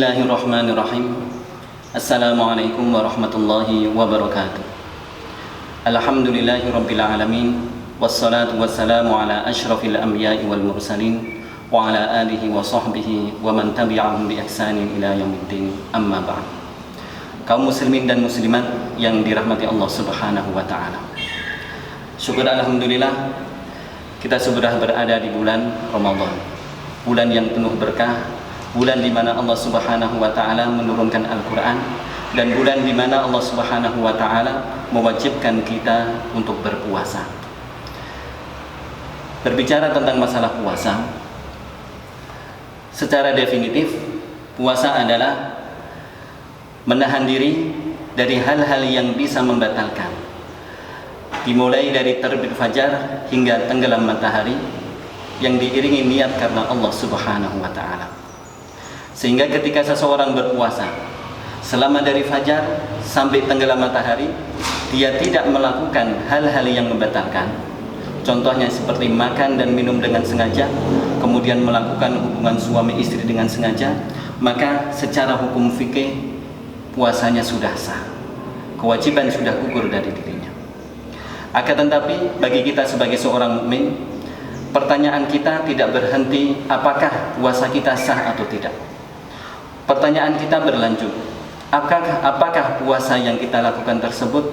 Bismillahirrahmanirrahim. Assalamualaikum warahmatullahi wabarakatuh. Alhamdulillahirabbil alamin. Wassalatu wassalamu ala asyrafil anbiya'i wal mursalin wa ala alihi wa sahbihi wa man tabi'ahum bi ihsanin ila yaumiddin. Amma ba'd. Kaum muslimin dan muslimat yang dirahmati Allah Subhanahu wa taala. Syukur alhamdulillah kita sudah berada di bulan Ramadan. Bulan yang penuh berkah, bulan di mana Allah Subhanahu wa taala menurunkan Al-Qur'an, dan bulan di mana Allah Subhanahu wa taala mewajibkan kita untuk berpuasa. Berbicara tentang masalah puasa, secara definitif puasa adalah menahan diri dari hal-hal yang bisa membatalkan, dimulai dari terbit fajar hingga tenggelam matahari, yang diiringi niat karena Allah Subhanahu wa taala. Sehingga ketika seseorang berpuasa selama dari fajar sampai tenggelam matahari, dia tidak melakukan hal-hal yang membatalkan. Contohnya seperti makan dan minum dengan sengaja, kemudian melakukan hubungan suami istri dengan sengaja, maka secara hukum fikih puasanya sudah sah. Kewajiban sudah gugur dari dirinya. Akan tetapi bagi kita sebagai seorang mukmin, pertanyaan kita tidak berhenti apakah puasa kita sah atau tidak. Pertanyaan kita berlanjut, apakah puasa yang kita lakukan tersebut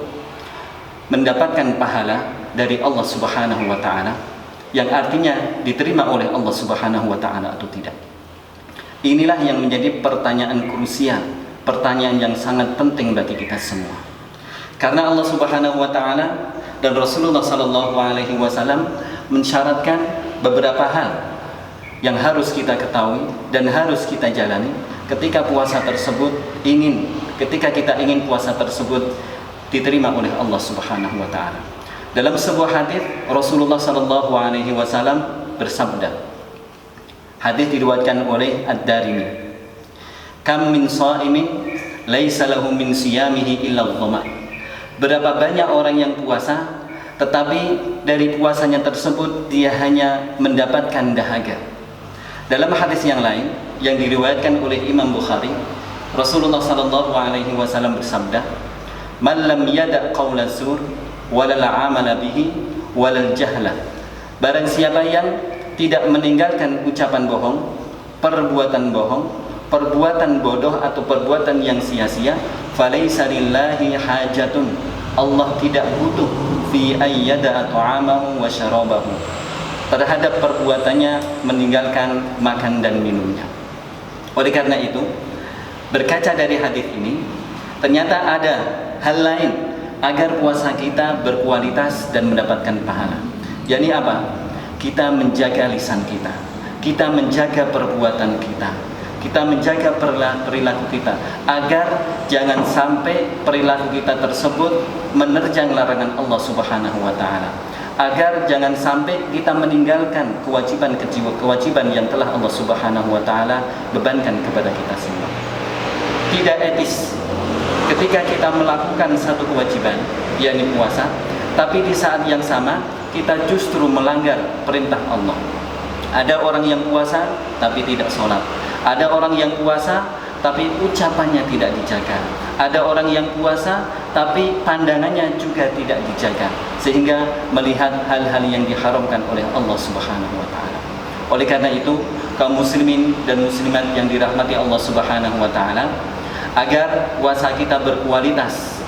mendapatkan pahala dari Allah Subhanahu wa taala, yang artinya diterima oleh Allah Subhanahu wa taala atau tidak. Inilah yang menjadi pertanyaan krusial, pertanyaan yang sangat penting bagi kita semua. Karena Allah Subhanahu wa taala dan Rasulullah sallallahu alaihi wasallam mensyaratkan beberapa hal yang harus kita ketahui dan harus kita jalani ketika kita ingin puasa tersebut diterima oleh Allah Subhanahu wa taala. Dalam sebuah hadis Rasulullah sallallahu alaihi wasallam bersabda. Hadis diriwayatkan oleh Ad-Darimi. Kam min shaimin laisa lahu min siyamihi illa dhama. Berapa banyak orang yang puasa tetapi dari puasanya tersebut dia hanya mendapatkan dahaga. Dalam hadis yang lain yang diriwayatkan oleh Imam Bukhari, Rasulullah sallallahu alaihi wasallam bersabda, "Man lam yada' qaula zur walal 'amala bihi walal jahla." Barang siapa yang tidak meninggalkan ucapan bohong, perbuatan bodoh atau perbuatan yang sia-sia, falaisa lillahi hajatun. Allah tidak butuh fi ayyada ta'amahu wa syarabahu, terhadap perbuatannya meninggalkan makan dan minumnya. Oleh karena itu, berkaca dari hadis ini, ternyata ada hal lain agar puasa kita berkualitas dan mendapatkan pahala. yakni apa? Kita menjaga lisan kita, kita menjaga perbuatan kita menjaga perilaku kita, agar jangan sampai perilaku kita tersebut menerjang larangan Allah Subhanahu wa taala, agar jangan sampai kita meninggalkan kewajiban yang telah Allah Subhanahu wa taala bebankan kepada kita semua. Tidak etis ketika kita melakukan satu kewajiban, yakni puasa, tapi di saat yang sama kita justru melanggar perintah Allah. Ada orang yang puasa tapi tidak sholat, ada orang yang puasa tapi ucapannya tidak dijaga, ada orang yang puasa tapi pandangannya juga tidak dijaga, sehingga melihat hal-hal yang diharamkan oleh Allah Subhanahu wa taala. Oleh karena itu, kaum muslimin dan muslimat yang dirahmati Allah Subhanahu wa taala, agar puasa kita berkualitas,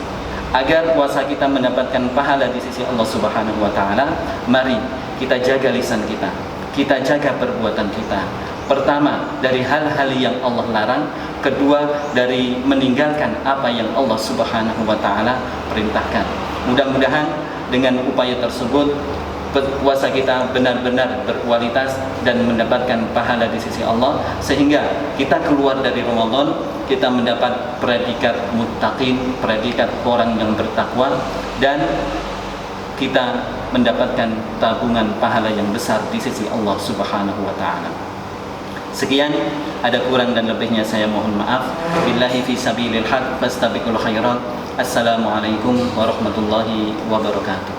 agar puasa kita mendapatkan pahala di sisi Allah Subhanahu wa taala, mari kita jaga lisan kita jaga perbuatan kita. Pertama, dari hal-hal yang Allah larang. Kedua, dari meninggalkan apa yang Allah Subhanahu wa taala perintahkan. Mudah-mudahan dengan upaya tersebut puasa kita benar-benar berkualitas dan mendapatkan pahala di sisi Allah, sehingga kita keluar dari Ramadan kita mendapat predikat muttaqin, predikat orang yang bertakwa, dan kita mendapatkan tabungan pahala yang besar di sisi Allah Subhanahu wa taala. Sekian, ada kurang dan lebihnya saya mohon maaf. Billahi fi sabilil haq fastabiqul khairat. Assalamualaikum warahmatullahi wabarakatuh.